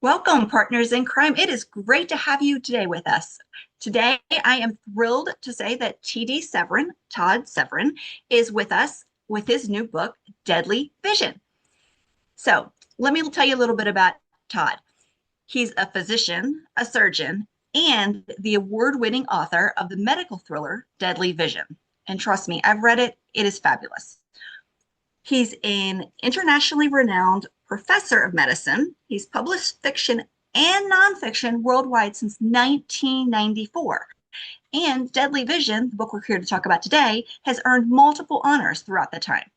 Welcome, partners in crime. It is great to have you today with us. Today, I am thrilled to say that TD Severin, Todd Severin, is with us with his new book, Deadly Vision. So, let me tell you a little bit about Todd. He's a physician, a surgeon, and the award-winning author of the medical thriller, Deadly Vision. And trust me, I've read it. It is fabulous. He's an internationally renowned professor of medicine. He's published fiction and nonfiction worldwide since 1994. And Deadly Vision, the book we're here to talk about today, has earned multiple honors throughout the time.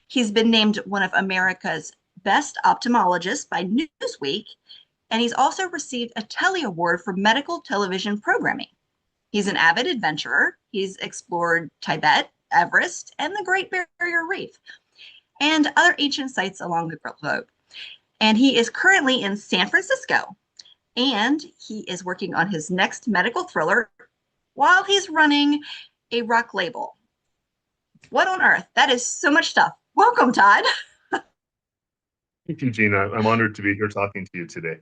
He's been named one of America's best ophthalmologists by Newsweek, and he's also received a Telly Award for medical television programming. He's an avid adventurer. He's explored Tibet, Everest, and the Great Barrier Reef, and other ancient sites along the globe. And he is currently in San Francisco, and he is working on his next medical thriller while he's running a rock label. What on earth? That is so much stuff. Welcome, Todd. Thank you, Gina. I'm honored to be here talking to you today.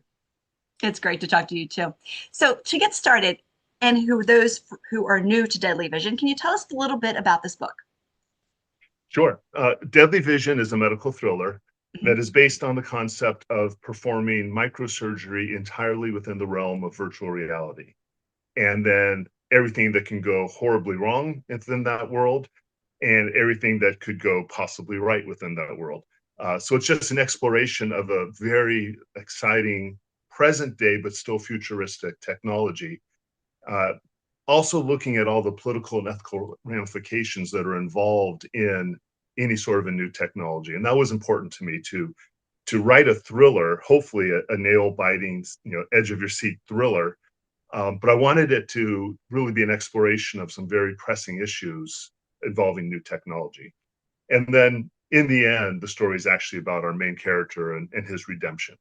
It's great to talk to you too. So to get started, and those who are new to Deadly Vision, can you tell us a little bit about this book? Sure. Deadly Vision is a medical thriller Mhm. that is based on the concept of performing microsurgery entirely within the realm of virtual reality. And then everything that can go horribly wrong within that world, and everything that could go possibly right within that world. So it's just an exploration of a very exciting present day, but still futuristic technology. Uh, Also looking at all the political and ethical ramifications that are involved in any sort of a new technology. And that was important to me to write a thriller, hopefully a nail biting, edge of your seat thriller. But I wanted it to really be an exploration of some very pressing issues involving new technology. And then in the end, the story is actually about our main character and his redemption.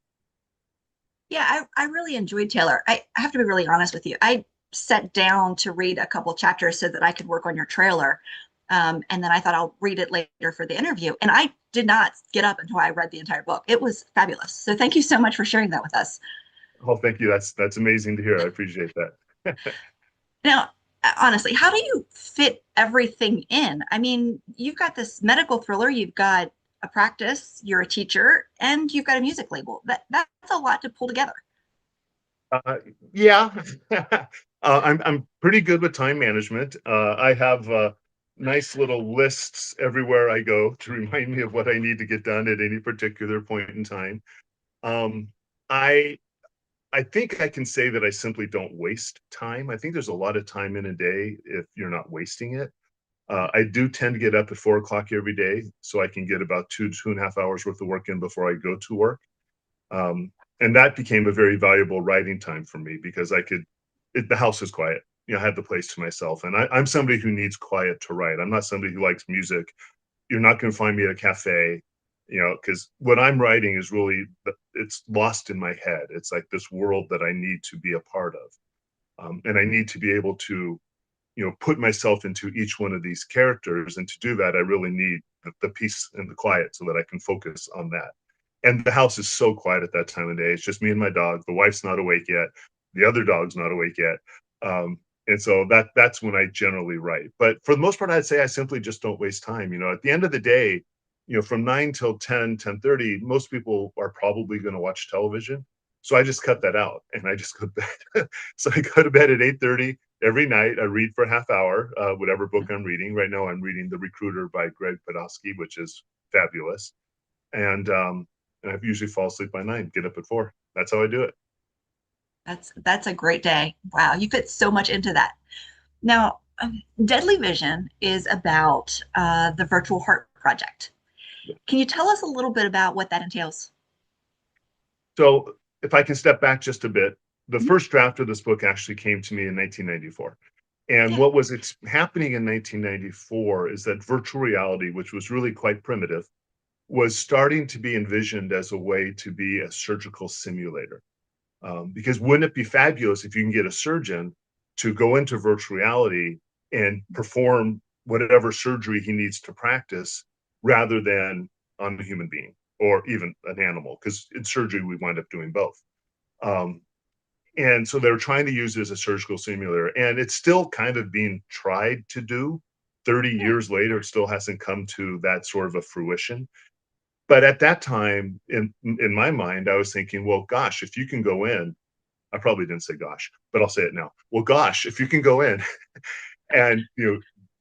Yeah, I really enjoyed Taylor. I have to be really honest with you. I sat down to read a couple chapters so that I could work on your trailer. And then I thought I'll read it later for the interview. And I did not get up until I read the entire book. It was fabulous. So thank you so much for sharing that with us. Oh, thank you. That's amazing to hear. I appreciate that. Now, honestly, how do you fit everything in? I mean, you've got this medical thriller, you've got a practice, you're a teacher, and you've got a music label. That's a lot to pull together. Uh, yeah, I'm pretty good with time management. I have nice little lists everywhere I go to remind me of what I need to get done at any particular point in time. Um, I I think I can say that I simply don't waste time. I think there's a lot of time in a day if you're not wasting it. I do tend to get up at 4 o'clock every day, so I can get about 2.5 hours worth of work in before I go to work. Um, and that became a very valuable writing time for me because the house is quiet. I had the place to myself. And I'm somebody who needs quiet to write. I'm not somebody who likes music. You're not going to find me at a cafe, because what I'm writing is really, it's lost in my head. It's like this world that I need to be a part of. And I need to be able to, put myself into each one of these characters. And to do that, I really need the peace and the quiet so that I can focus on that. And the house is so quiet at that time of day. It's just me and my dog. The wife's not awake yet. The other dog's not awake yet. And so that's when I generally write. But for the most part, I'd say I simply just don't waste time. At the end of the day, from 9 till 10, 10:30, most people are probably going to watch television. So I just cut that out and I just go to bed. So I go to bed at 8:30 every night. I read for a half hour, whatever book I'm reading. Right now, I'm reading The Recruiter by Greg Podolsky, which is fabulous. And I usually fall asleep by 9, get up at 4. That's how I do it. That's a great day. Wow, you fit so much into that. Now, Deadly Vision is about the Virtual Heart Project. Can you tell us a little bit about what that entails? So if I can step back just a bit, the Mhm. first draft of this book actually came to me in 1994. And Yeah. what was happening in 1994 is that virtual reality, which was really quite primitive, was starting to be envisioned as a way to be a surgical simulator. Because wouldn't it be fabulous if you can get a surgeon to go into virtual reality and perform whatever surgery he needs to practice rather than on a human being or even an animal? Because in surgery, we wind up doing both. Um, and so they were trying to use it as a surgical simulator, and it's still kind of being tried to do. 30 Yeah. years later, it still hasn't come to that sort of a fruition. But at that time, in my mind, I was thinking, well, gosh, if you can go in, I probably didn't say gosh, but I'll say it now. Well, gosh, if you can go in and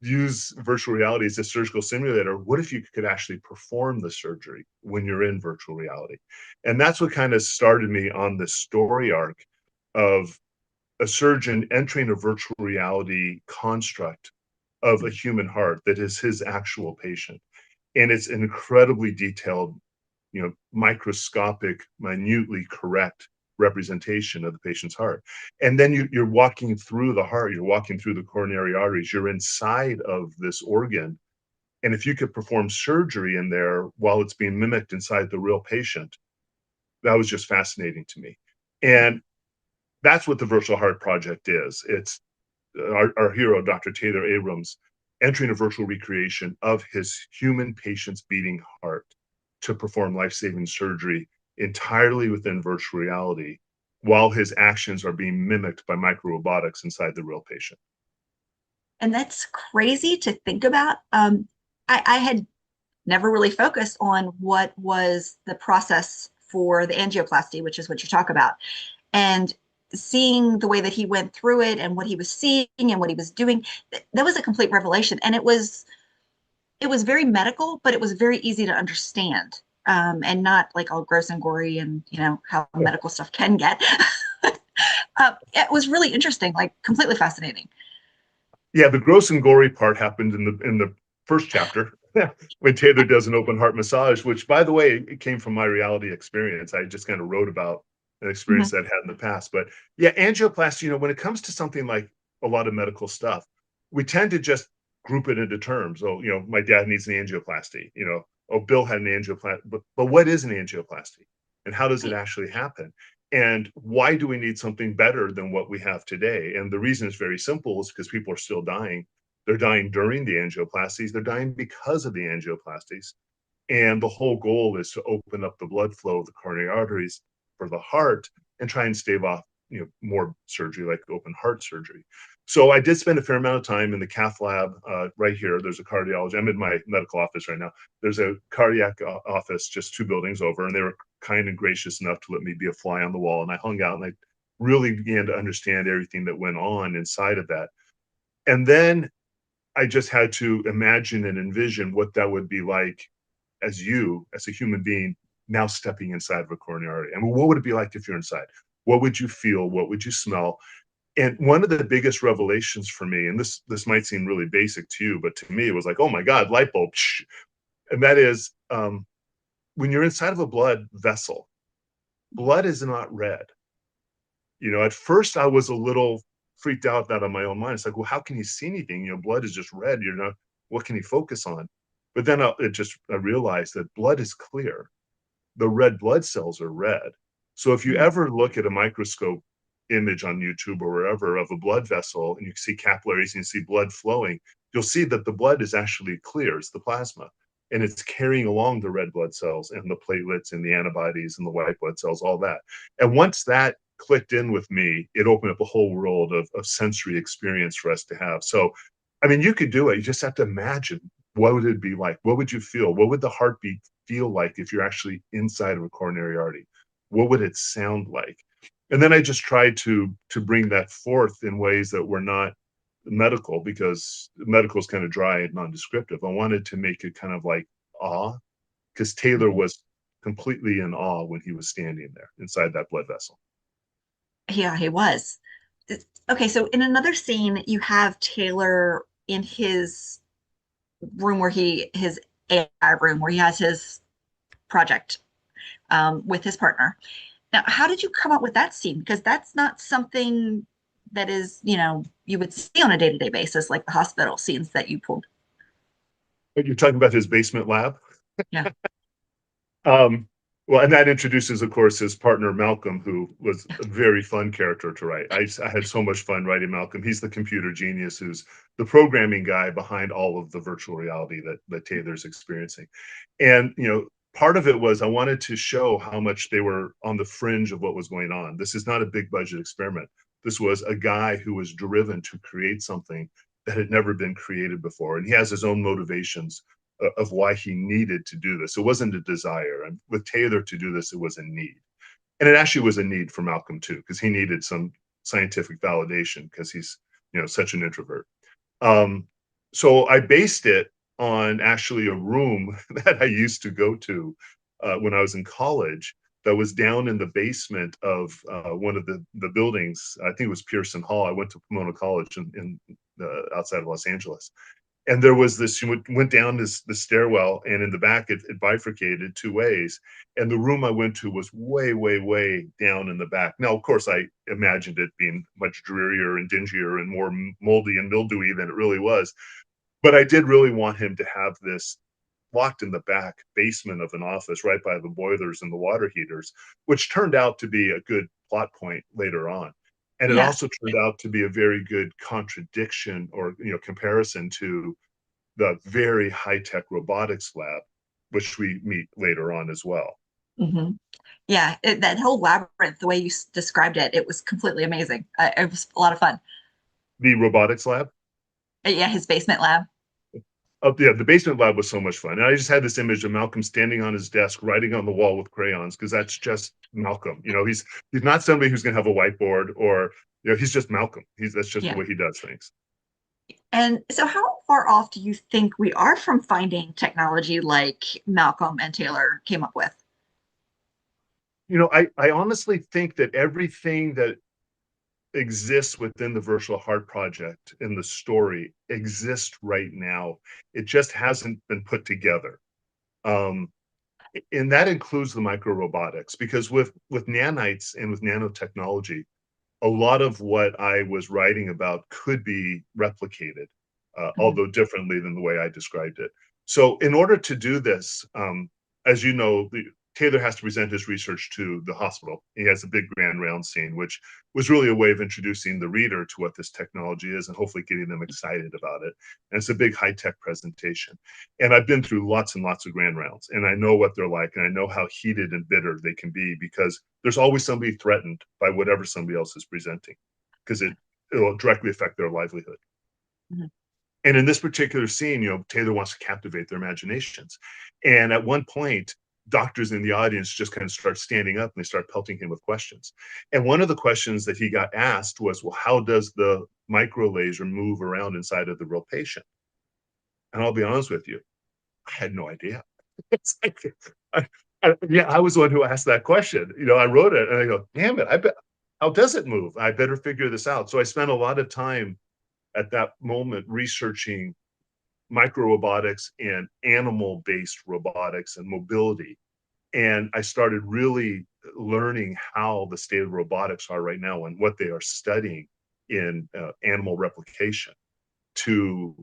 use virtual reality as a surgical simulator, what if you could actually perform the surgery when you're in virtual reality? And that's what kind of started me on the story arc of a surgeon entering a virtual reality construct of a human heart that is his actual patient. And it's an incredibly detailed, microscopic, minutely correct representation of the patient's heart. And then you're walking through the heart, you're walking through the coronary arteries, you're inside of this organ. And if you could perform surgery in there while it's being mimicked inside the real patient, that was just fascinating to me. And that's what the Virtual Heart Project is. It's our hero, Dr. Taylor Abrams, entering a virtual recreation of his human patient's beating heart to perform life-saving surgery entirely within virtual reality while his actions are being mimicked by microrobotics inside the real patient. And that's crazy to think about. I had never really focused on what was the process for the angioplasty, which is what you talk about. And seeing the way that he went through it and what he was seeing and what he was doing, that was a complete revelation. And it was very medical, but it was very easy to understand. And not like all gross and gory and how medical stuff can get. It was really interesting, like completely fascinating. Yeah, the gross and gory part happened in the first chapter when Taylor does an open heart massage, which, by the way, it came from my reality experience. I just kind of wrote about an experience Mhm. that I'd had in the past. But yeah, angioplasty, when it comes to something like a lot of medical stuff, we tend to just group it into terms. Oh, my dad needs an angioplasty. Oh, Bill had an angioplasty. But what is an angioplasty? And how does it Right. actually happen? And why do we need something better than what we have today? And the reason is very simple, is because people are still dying. They're dying during the angioplasties. They're dying because of the angioplasties. And the whole goal is to open up the blood flow of the coronary arteries for the heart and try and stave off, more surgery like open heart surgery. So I did spend a fair amount of time in the cath lab right here. There's a cardiology. I'm in my medical office right now. There's a cardiac office just 2 buildings over, and they were kind and gracious enough to let me be a fly on the wall. And I hung out and I really began to understand everything that went on inside of that. And then I just had to imagine and envision what that would be like as a human being, now stepping inside of a coronary artery. I mean, what would it be like if you're inside? What would you feel? What would you smell? And one of the biggest revelations for me, and this might seem really basic to you, but to me, it was like, oh my God, light bulb. And that is, when you're inside of a blood vessel, blood is not red. At first I was a little freaked out that on my own mind. It's like, well, how can you see anything? Blood is just red. What can you focus on? But then I realized that blood is clear. The red blood cells are red. So if you Mhm. ever look at a microscope image on YouTube or wherever of a blood vessel and you see capillaries and you see blood flowing, you'll see that the blood is actually clear. It's the plasma. And it's carrying along the red blood cells and the platelets and the antibodies and the white blood cells, all that. And once that clicked in with me, it opened up a whole world of sensory experience for us to have. So, I mean, you could do it. You just have to imagine, what would it be like? What would you feel? What would the heartbeat feel like if you're actually inside of a coronary artery? What would it sound like? And then I just tried to bring that forth in ways that were not medical, because medical is kind of dry and non-descriptive. I wanted to make it kind of like awe, because Taylor Mhm. was completely in awe when he was standing there inside that blood vessel. Yeah, he was. Okay, so in another scene, you have Taylor in his room his AI room where he has his project with his partner. Now, how did you come up with that scene? Because that's not something that is, you would see on a day-to-day basis, like the hospital scenes that you pulled. But you're talking about his basement lab. Yeah. Um, well, and that introduces, of course, his partner Malcolm, who was a very fun character to write. I had so much fun writing Malcolm. He's the computer genius who's the programming guy behind all of the virtual reality that Taylor's experiencing. And part of it was I wanted to show how much they were on the fringe of what was going on. This is not a big budget experiment. This was a guy who was driven to create something that had never been created before. And he has his own motivations of why he needed to do this. It wasn't a desire. And with Taylor to do this, it was a need. And it actually was a need for Malcolm too, because he needed some scientific validation because he's, such an introvert. Um, so I based it on actually a room that I used to go to when I was in college that was down in the basement of one of the buildings. I think it was Pearson Hall. I went to Pomona College in outside of Los Angeles. And there was this, you went down the stairwell, and in the back, it bifurcated two ways. And the room I went to was way, way, way down in the back. Now, of course, I imagined it being much drearier and dingier and more moldy and mildewy than it really was. But I did really want him to have this locked in the back basement of an office right by the boilers and the water heaters, which turned out to be a good plot point later on. And it Yeah. also turned out to be a very good contradiction or comparison to the very high-tech robotics lab, which we meet later on as well. Hmm. Yeah, that whole labyrinth, the way you described it, it was completely amazing. It was a lot of fun. The robotics lab. Yeah, his basement lab. Oh, yeah, the basement lab was so much fun. And I just had this image of Malcolm standing on his desk, writing on the wall with crayons, because that's just Malcolm. He's not somebody who's going to have a whiteboard or he's just Malcolm. That's just the Yeah. way he does things. And so, how far off do you think we are from finding technology like Malcolm and Taylor came up with? I honestly think that everything that exists within the virtual heart project in the story exists right now. It just hasn't been put together. Um, and that includes the micro robotics, because with nanites and with nanotechnology, a lot of what I was writing about could be replicated, Mhm. although differently than the way I described it. So, in order to do this, as you know, Taylor has to present his research to the hospital. He has a big grand round scene, which was really a way of introducing the reader to what this technology is and hopefully getting them excited about it. And it's a big high tech presentation. And I've been through lots and lots of grand rounds, and I know what they're like, and I know how heated and bitter they can be because there's always somebody threatened by whatever somebody else is presenting because it'll directly affect their livelihood. Mhm. And in this particular scene, Taylor wants to captivate their imaginations. And at one point, doctors in the audience just kind of start standing up and they start pelting him with questions. And one of the questions that he got asked was, well, how does the micro laser move around inside of the real patient? And I'll be honest with you, I had no idea. It's like, I was the one who asked that question. I wrote it and I go, damn it, I bet, how does it move? I better figure this out. So I spent a lot of time at that moment researching microrobotics and animal-based robotics and mobility. And I started really learning how the state of robotics are right now and what they are studying in animal replication to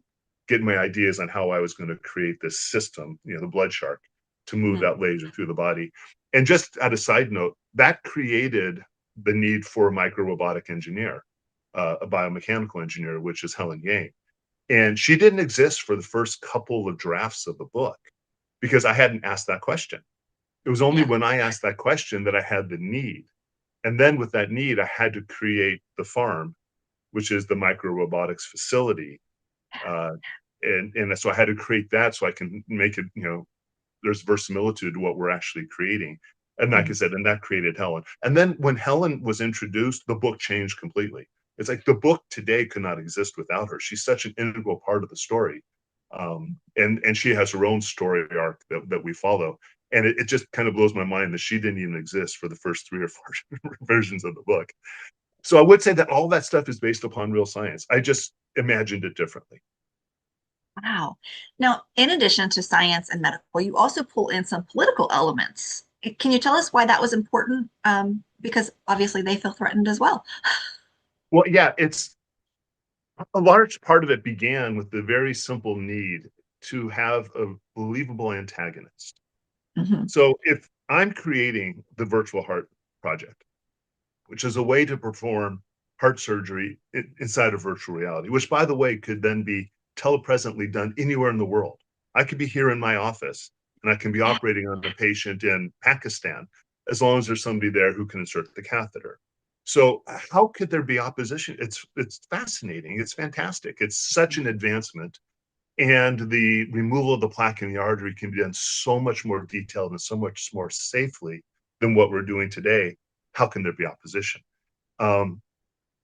get my ideas on how I was going to create this system, the blood shark, to move Mhm. that laser through the body. And just at a side note, that created the need for a micro robotic engineer, a biomechanical engineer, which is Helen Yang. And she didn't exist for the first couple of drafts of the book because I hadn't asked that question. It was only Yeah. when I asked that question that I had the need. And then with that need, I had to create the farm, which is the micro robotics facility. Uh, and so I had to create that so I can make it, there's verisimilitude to what we're actually creating. And like I Mhm. said, and that created Helen. And then when Helen was introduced, the book changed completely. It's like the book today could not exist without her. She's such an integral part of the story. And she has her own story arc that we follow. And it just kind of blows my mind that she didn't even exist for the first three or four versions of the book. So I would say that all that stuff is based upon real science. I just imagined it differently. Wow. Now, in addition to science and medical, you also pull in some political elements. Can you tell us why that was important? Because obviously they feel threatened as well. Well, yeah, it's a large part of it began with the very simple need to have a believable antagonist. Mhm. So if I'm creating the virtual heart project, which is a way to perform heart surgery inside of virtual reality, which by the way could then be telepresently done anywhere in the world. I could be here in my office and I can be operating on a patient in Pakistan as long as there's somebody there who can insert the catheter. So how could there be opposition? It's fascinating. It's fantastic. It's such an advancement. And the removal of the plaque in the artery can be done so much more detailed and so much more safely than what we're doing today. How can there be opposition? Um,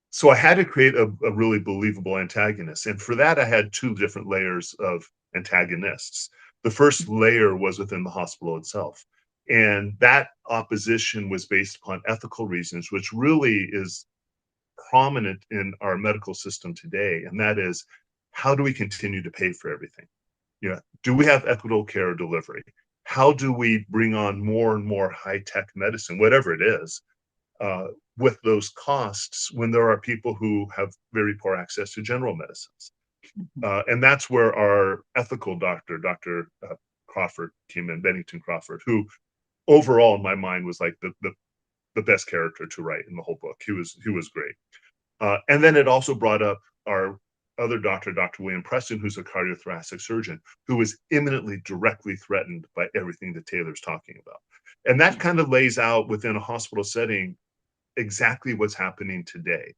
so I had to create a really believable antagonist. And for that, I had two different layers of antagonists. The first layer was within the hospital itself. And that opposition was based upon ethical reasons, which really is prominent in our medical system today. And that is, how do we continue to pay for everything? Do we have equitable care delivery? How do we bring on more and more high-tech medicine, whatever it is, uh, with those costs when there are people who have very poor access to general medicines? And that's where our ethical doctor, Dr. Crawford, came in, Bennington Crawford, who overall in my mind was like the best character to write in the whole book. He was great. And then it also brought up our other doctor, Dr. William Preston, who's a cardiothoracic surgeon, who was imminently directly threatened by everything that Taylor's talking about. And that kind of lays out within a hospital setting exactly what's happening today.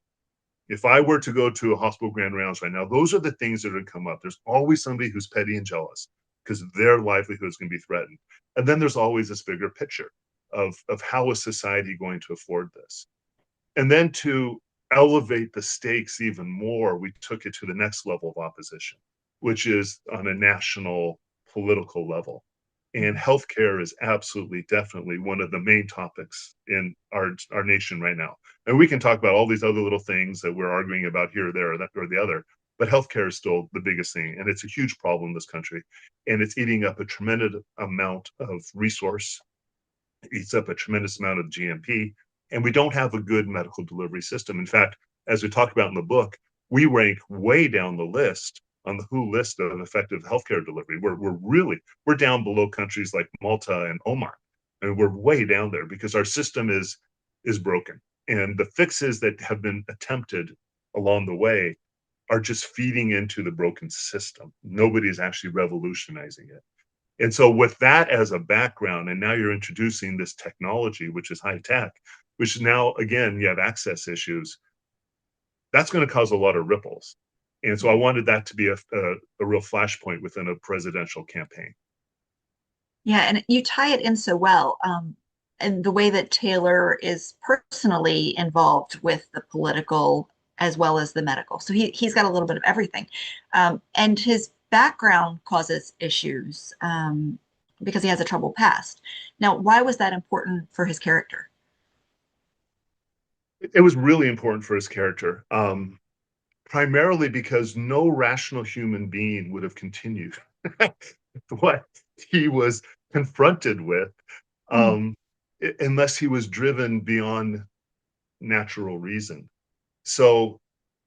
If I were to go to a hospital grand rounds right now, those are the things that would come up. There's always somebody who's petty and jealous because their livelihood is going to be threatened. And then there's always this bigger picture of how is society going to afford this? And then to elevate the stakes even more, we took it to the next level of opposition, which is on a national political level. And healthcare is absolutely, definitely one of the main topics in our nation right now. And we can talk about all these other little things that we're arguing about here, there, or that, or the other, but healthcare is still the biggest thing, and it's a huge problem in this country, and it's eating up a tremendous amount of resource, eats up a tremendous amount of GMP, and we don't have a good medical delivery system. In fact, as we talk about in the book, we rank way down the list on the WHO list of effective healthcare delivery. We're down below countries like Malta and Oman, and we're way down there because our system is broken. And the fixes that have been attempted along the way are just feeding into the broken system. Nobody's actually revolutionizing it. And so with that as a background, and now you're introducing this technology, which is high tech, which now, again, you have access issues, that's going to cause a lot of ripples. And so I wanted that to be a real flashpoint within a presidential campaign. Yeah, and you tie it in so well. And the way that Taylor is personally involved with the political as well as the medical. So he's got a little bit of everything. And his background causes issues because he has a troubled past. Now, why was that important for his character? It was really important for his character, primarily because no rational human being would have continued what he was confronted with, Mm, um, unless he was driven beyond natural reason. So,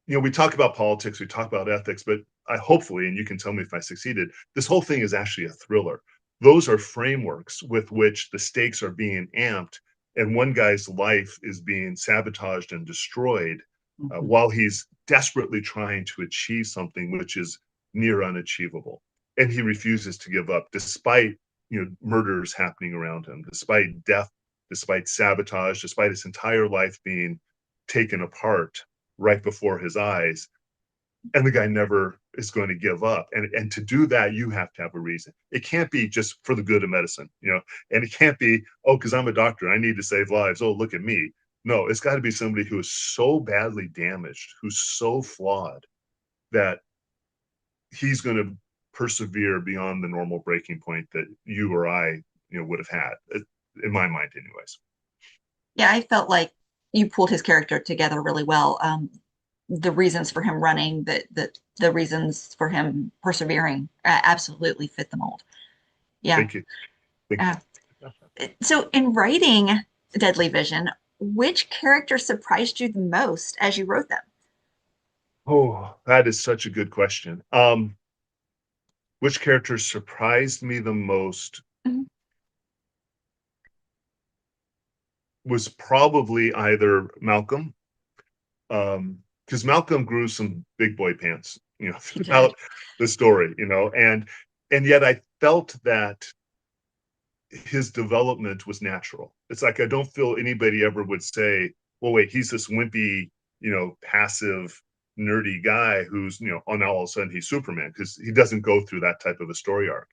we talk about politics, we talk about ethics, but I hopefully, and you can tell me if I succeeded, this whole thing is actually a thriller. Those are frameworks with which the stakes are being amped, and one guy's life is being sabotaged and destroyed mhm, while he's desperately trying to achieve something which is near unachievable. And he refuses to give up, despite murders happening around him, despite death, despite sabotage, despite his entire life being taken apart right before his eyes, and the guy never is going to give up. And to do that, you have to have a reason. It can't be just for the good of medicine, and it can't be, oh, because I'm a doctor, I need to save lives, oh, look at me. No, it's got to be somebody who is so badly damaged, who's so flawed, that he's going to persevere beyond the normal breaking point that you or I would have had, in my mind anyways. yeah, I felt like you pulled his character together really well. The reasons for him running, the reasons for him persevering, absolutely fit the mold. Yeah. Thank you. Thank Uh, you. so in writing Deadly Vision, which character surprised you the most as you wrote them? Oh, that is such a good question. Which character surprised me the most Mhm. was probably either Malcolm, because Malcolm grew some big boy pants, He did. throughout the story, and yet I felt that his development was natural. It's like I don't feel anybody ever would say, "Well, wait, he's this wimpy, passive, nerdy guy who's, on all of a sudden he's Superman," because he doesn't go through that type of a story arc.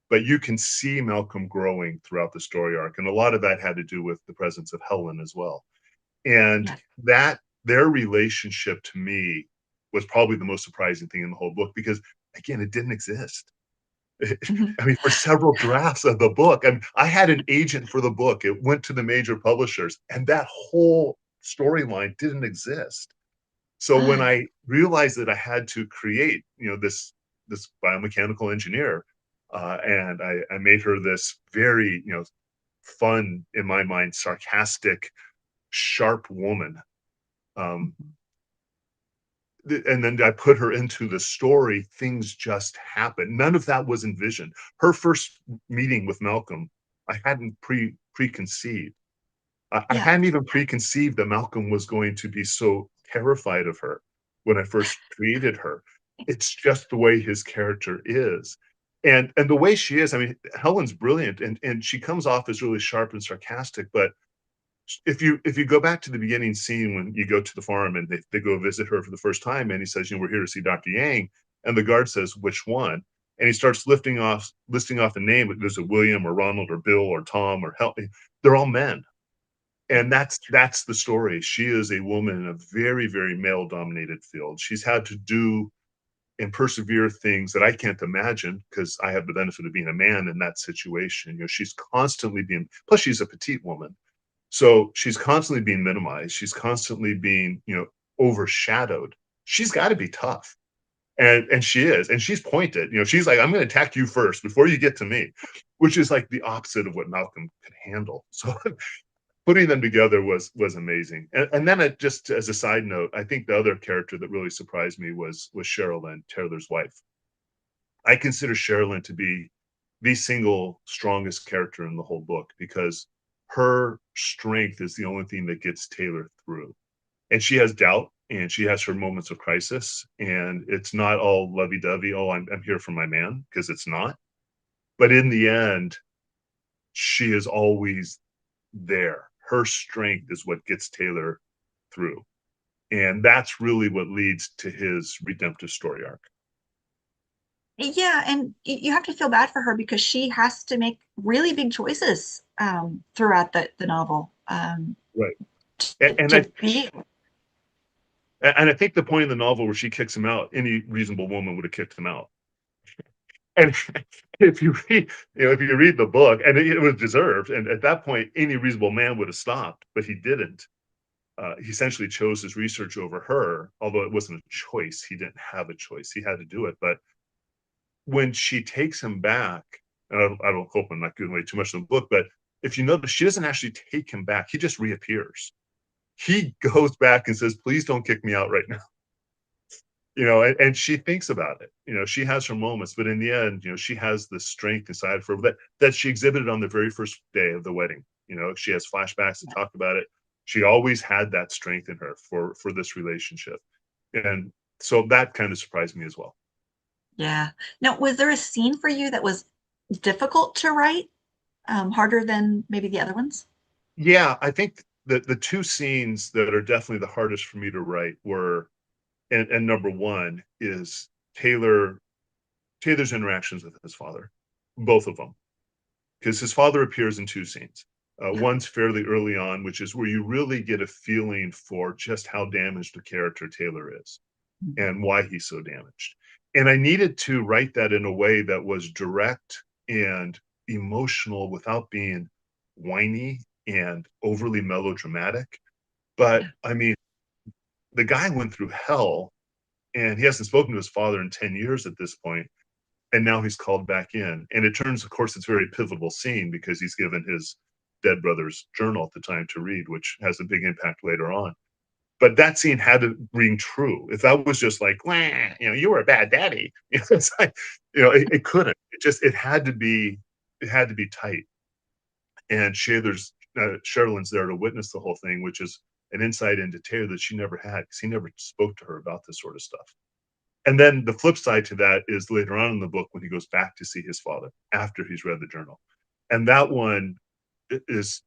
But you can see Malcolm growing throughout the story arc, and a lot of that had to do with the presence of Helen as well. And Yeah. that their relationship to me was probably the most surprising thing in the whole book because again, it didn't exist. Mhm. I mean, for several drafts of the book, and I had an agent for the book. It went to the major publishers, and that whole storyline didn't exist. So when Ah, I realized that I had to create, this biomechanical engineer, and I made her this very, fun in my mind, sarcastic, sharp woman. Um, mhm. and then I put her into the story, things just happened. None of that was envisioned. Her first meeting with Malcolm, I hadn't preconceived. I Yeah. hadn't even preconceived that Malcolm was going to be so terrified of her when I first created her. It's just the way his character is. And the way she is, I mean, Helen's brilliant and she comes off as really sharp and sarcastic, but if you go back to the beginning scene when you go to the farm and they go visit her for the first time and he says, we're here to see Dr. Yang, and the guard says, which one? And he starts listing off a name. There's a William or Ronald or Bill or Tom or Hel. They're all men. And that's the story. She is a woman in a very, very male dominated field. She's had to do and persevere things that I can't imagine because I have the benefit of being a man in that situation. She's constantly being, plus she's a petite woman. So she's constantly being minimized. She's constantly being, overshadowed. She's got to be tough. And she is. And she's pointed. She's like, I'm going to attack you first before you get to me, which is like the opposite of what Malcolm could handle. So putting them together was amazing. And then just as a side note, I think the other character that really surprised me was Sherilyn, Taylor's wife. I consider Sherilyn to be the single strongest character in the whole book because her strength is the only thing that gets Taylor through. And she has doubt and she has her moments of crisis. And it's not all lovey dovey. Oh, I'm here for my man, because it's not. But in the end, she is always there. Her strength is what gets Taylor through. And that's really what leads to his redemptive story arc. Yeah, and you have to feel bad for her because she has to make really big choices throughout the novel Right. And, and to I be. and I think the point of the novel where she kicks him out, any reasonable woman would have kicked him out. And if you read the book, and it was deserved, and at that point, any reasonable man would have stopped, but he didn't. He essentially chose his research over her, although it wasn't a choice. He didn't have a choice. He had to do it. But when she takes him back, and I don't hope I'm not giving away too much of the book, but if you notice, she doesn't actually take him back. He just reappears. He goes back and says, "Please don't kick me out right now." And she thinks about it. She has her moments, but in the end, she has the strength inside of her that she exhibited on the very first day of the wedding. She has flashbacks to talk about it. She always had that strength in her for this relationship, and so that kind of surprised me as well. Yeah. Now, was there a scene for you that was difficult to write, harder than maybe the other ones? Yeah, I think the two scenes that are definitely the hardest for me to write were, and number one is Taylor's interactions with his father, both of them, because his father appears in two scenes. Yeah. One's fairly early on, which is where you really get a feeling for just how damaged the character Taylor is Mhm. and why he's so damaged. And I needed to write that in a way that was direct and emotional without being whiny and overly melodramatic. But Yeah. I mean, the guy went through hell and he hasn't spoken to his father in 10 years at this point, and now he's called back in. And it turns, of course, it's a very pivotal scene because he's given his dead brother's journal at the time to read, which has a big impact later on. But that scene had to ring true. If that was just like, "Wah, you were a bad daddy," it's like, it couldn't. It had to be tight. And Sherilyn's there to witness the whole thing, which is an insight into Taylor that she never had because he never spoke to her about this sort of stuff. And then the flip side to that is later on in the book when he goes back to see his father after he's read the journal. And that one is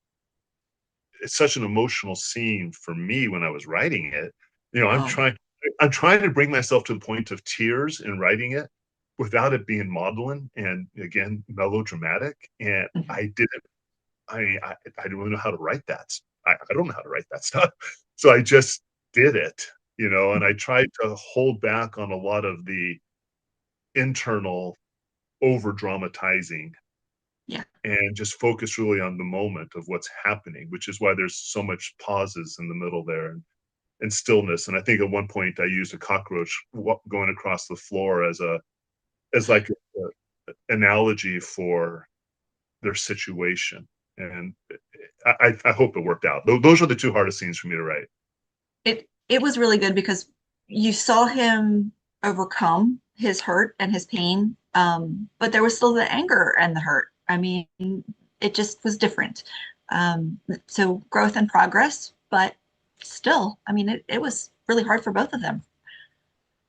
it's such an emotional scene for me when I was writing it. You know, Oh yeah. I'm trying to bring myself to the point of tears in writing it without it being maudlin and again melodramatic. And Mhm. I didn't. I don't really know how to write that. I don't know how to write that stuff. So I just did it, you know, and I tried to hold back on a lot of the internal over dramatizing Yeah. and just focus really on the moment of what's happening, which is why there's so much pauses in the middle there and stillness. And I think at one point I used a cockroach going across the floor as like a analogy for their situation. And I hope it worked out. Those are the two hardest scenes for me to write. It was really good because you saw him overcome his hurt and his pain, but there was still the anger and the hurt. I mean, it just was different. So growth and progress, but still, I mean, it was really hard for both of them.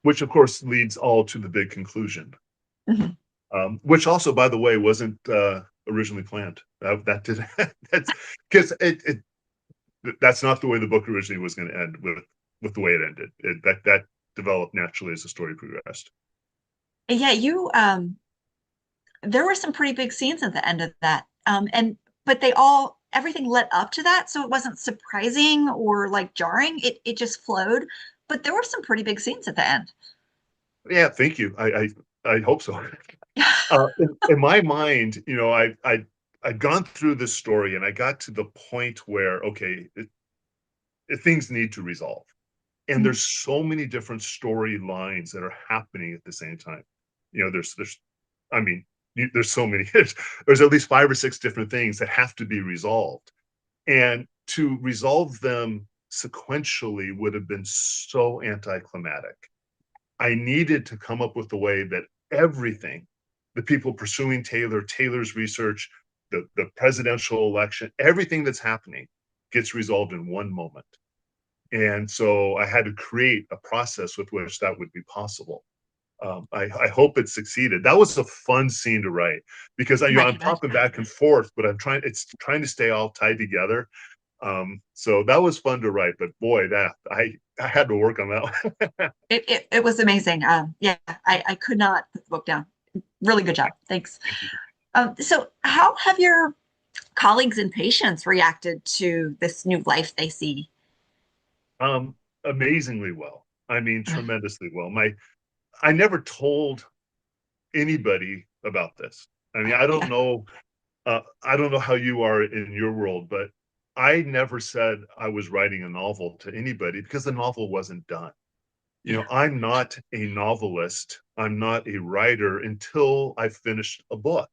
Which of course leads all to the big conclusion. Mhm. Which also, by the way, wasn't originally planned. That did that's because that's not the way the book originally was going to end with the way it ended. That developed naturally as the story progressed. Yeah, there were some pretty big scenes at the end of that. And but everything led up to that, so it wasn't surprising or like jarring. It just flowed. But there were some pretty big scenes at the end. Yeah, thank you. I hope so. In my mind, you know, I'd gone through this story and I got to the point where okay, things need to resolve. And Mhm. there's so many different storylines that are happening at the same time. You know, there's I mean, there's so many there's at least 5 or 6 different things that have to be resolved. And to resolve them sequentially would have been so anticlimactic. I needed to come up with a way that everything, the people pursuing Taylor's research, the presidential election, everything that's happening gets resolved in one moment. And so I had to create a process with which that would be possible. I hope it succeeded. That was a fun scene to write because I I'm can imagine. popping back and forth, but it's trying to stay all tied together. So that was fun to write, but boy, that I had to work on that one. It was amazing. Yeah, I could not put the book down. Really good job. Thanks. Thank you. So how have your colleagues and patients reacted to this new life they see? Um, Amazingly well. I mean, Uh, tremendously well. I never told anybody about this. I mean, yeah, I don't know how you are in your world, but I never said I was writing a novel to anybody because the novel wasn't done. You yeah, know, I'm not a novelist. I'm not a writer until I finished a book.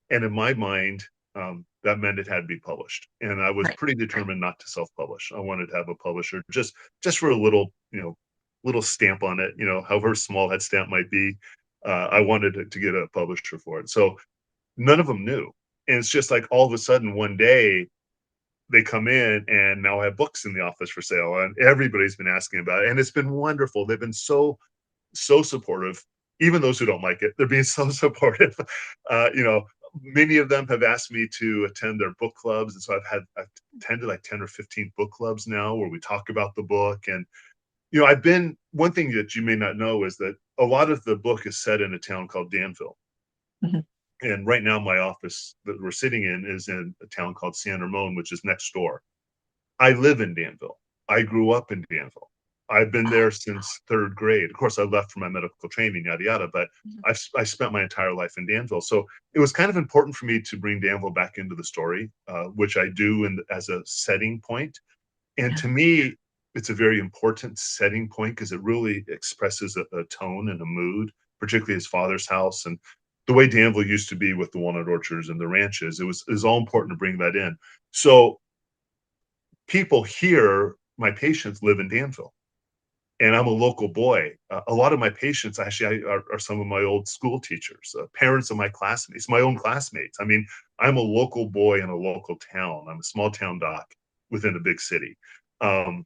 And in my mind, that meant it had to be published. And I was right. pretty determined not to self-publish. I wanted to have a publisher just for a little, you know, little stamp on it, you know, however small that stamp might be. I wanted to get a publisher for it. So none of them knew. And it's just like all of a sudden one day they come in and now I have books in the office for sale and everybody's been asking about it. And it's been wonderful. They've been so supportive. Even those who don't like it, they're being so supportive. You know, many of them have asked me to attend their book clubs, and so I've attended like 10 or 15 book clubs now where we talk about the book. And you know, I've been one thing that you may not know is that a lot of the book is set in a town called Danville. Mhm. And right now, my office that we're sitting in is in a town called San Ramon, which is next door. I live in Danville. I grew up in Danville. I've been Oh, there since third grade. Of course, I left for my medical training, yada yada. But mhm. I spent my entire life in Danville, so it was kind of important for me to bring Danville back into the story, which I do as a setting point. And Yeah, to me, it's a very important setting point because it really expresses a tone and a mood, particularly his father's house and the way Danville used to be with the walnut orchards and the ranches. It was all important to bring that in. So people here, my patients live in Danville, and I'm a local boy. A lot of my patients actually are some of my old school teachers, parents of my classmates, my own classmates. I mean, I'm a local boy in a local town. I'm a small town doc within a big city. Um,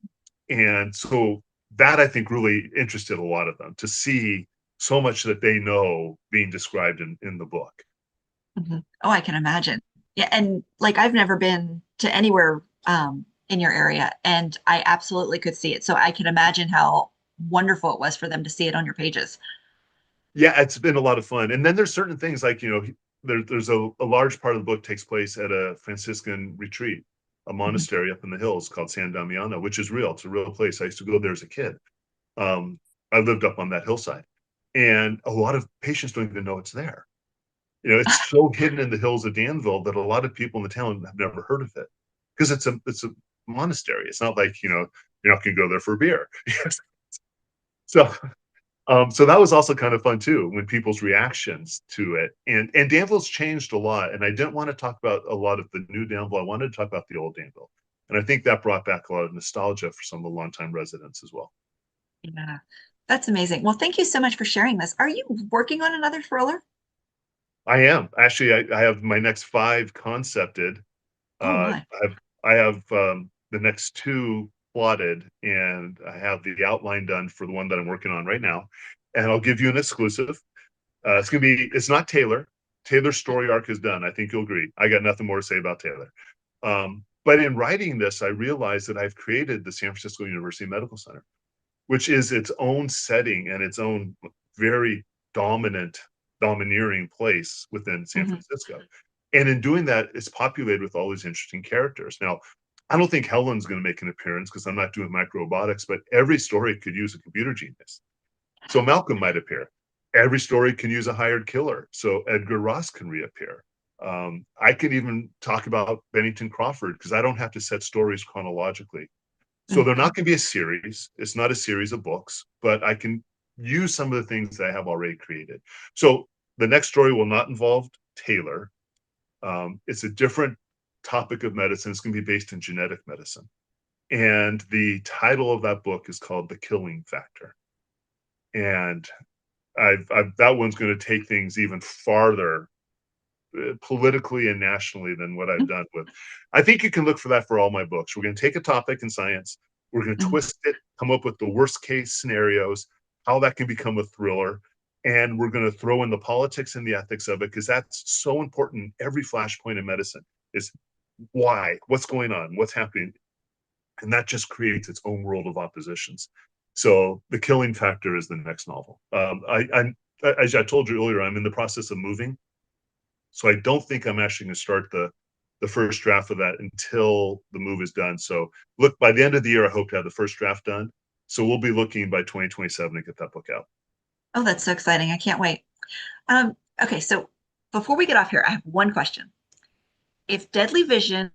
and so that I think really interested a lot of them to see so much that they know being described in the book. mhm. Oh, I can imagine. Yeah, and like I've never been to anywhere in your area, and I absolutely could see it. So I can imagine how wonderful it was for them to see it on your pages. Yeah, it's been a lot of fun. And then there's certain things like, there's a large part of the book takes place at a Franciscan retreat, a Mhm. monastery up in the hills called San Damiano, which is real. It's a real place. I used to go there as a kid. Um, I lived up on that hillside, and a lot of patients don't even know it's there. It's so hidden in the hills of Danville that a lot of people in the town have never heard of it because it's a monastery. It's not like, you're not going to go there for a beer. So so that was also kind of fun too, when people's reactions to it. And Danville's changed a lot, and I didn't want to talk about a lot of the new Danville. I wanted to talk about the old Danville, and I think that brought back a lot of nostalgia for some of the longtime residents as well. Yeah, that's amazing. Well, thank you so much for sharing this. Are you working on another thriller? I am actually. I have my next five concepted. Oh Uh, my. I have the next two plotted, and I have the outline done for the one that I'm working on right now. And I'll give you an exclusive. It's not Taylor. Taylor's story arc is done. I think you'll agree. I got nothing more to say about Taylor. But in writing this, I realized that I've created the San Francisco University Medical Center, which is its own setting and its own very domineering place within San Mhm. Francisco. And in doing that, it's populated with all these interesting characters. Now, I don't think Helen's going to make an appearance because I'm not doing microrobotics, but every story could use a computer genius. So Malcolm might appear. Every story can use a hired killer. So Edgar Ross can reappear. I can even talk about Bennington Crawford because I don't have to set stories chronologically. So they're Mhm. not going to be a series. It's not a series of books, but I can use some of the things that I have already created. So the next story will not involve Taylor. It's a different topic of medicine. It's going to be based in genetic medicine. And the title of that book is called The Killing Factor. And that one's going to take things even farther politically and nationally than what I've done with. I think you can look for that for all my books. We're going to take a topic in science, we're going to Mhm. twist it, come up with the worst case scenarios, how that can become a thriller, and we're going to throw in the politics and the ethics of it because that's so important. Every flashpoint in medicine is why, what's going on, what's happening, and that just creates its own world of oppositions. So the Killing Factor is the next novel. I'm as I told you earlier, I'm in the process of moving, so I don't think I'm actually going to start the first draft of that until the move is done. So look, by the end of the year, I hope to have the first draft done. So we'll be looking by 2027 to get that book out. Oh, that's so exciting. I can't wait. Okay, so before we get off here, I have one question. If Deadly Vision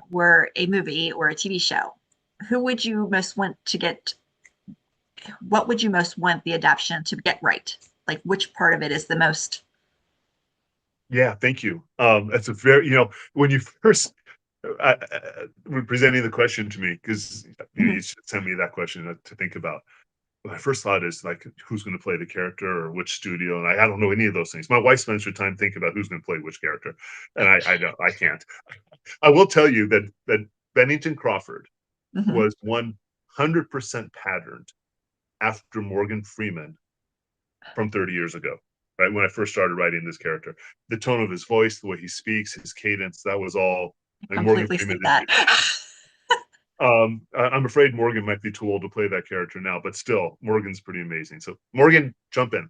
were a movie or a TV show, who would you most want to get, what would you most want the adaptation to get right? Like which part of it is the most? Yeah, thank you. That's a very, when you first were presenting the question to me, because you Mhm. should send me that question to think about. My first thought is like, who's going to play the character or which studio, and I don't know any of those things. My wife spends her time thinking about who's going to play which character, and I don't, I can't. I will tell you that Bennington Crawford Mhm. was 100% patterned after Morgan Freeman from 30 years ago, right? When I first started writing this character, the tone of his voice, the way he speaks, his cadence, that was all. I mean, Morgan Completely Freeman see did. that. I'm afraid Morgan might be too old to play that character now, but still, Morgan's pretty amazing. So Morgan, jump in.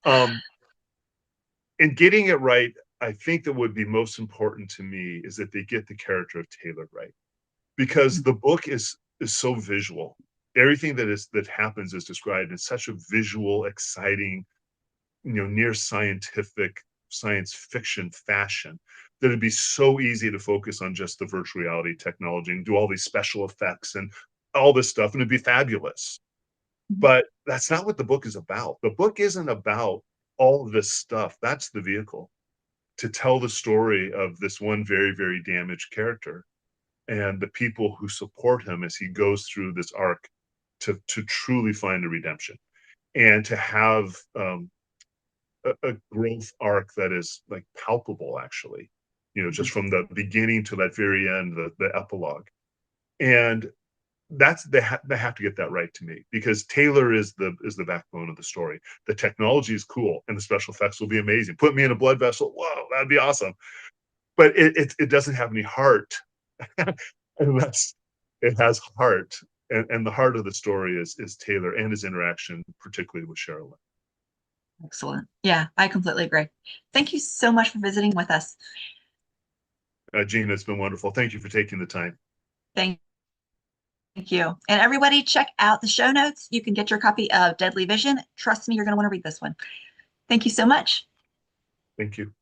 Um, in getting it right, I think that would be most important to me is that they get the character of Taylor right, because the book is so visual. Everything that happens is described in such a visual, exciting, near scientific science fiction fashion that it'd be so easy to focus on just the virtual reality technology and do all these special effects and all this stuff, and it'd be fabulous. But that's not what the book is about. The book isn't about all of this stuff. That's the vehicle to tell the story of this one very, very damaged character and the people who support him as he goes through this arc to truly find a redemption and to have a growth arc that is like palpable, actually, just from the beginning to that very end, the epilogue. And that's they have to get that right to me because Taylor is the backbone of the story. The technology is cool and the special effects will be amazing. Put me in a blood vessel, whoa, that'd be awesome. but it doesn't have any heart unless it has heart. And the heart of the story is Taylor and his interaction, particularly with Sherilyn. Excellent. Yeah, I completely agree. Thank you so much for visiting with us. Gina, it's been wonderful. Thank you for taking the time. Thank you. And everybody, check out the show notes. You can get your copy of Deadly Vision. Trust me, you're going to want to read this one. Thank you so much. Thank you.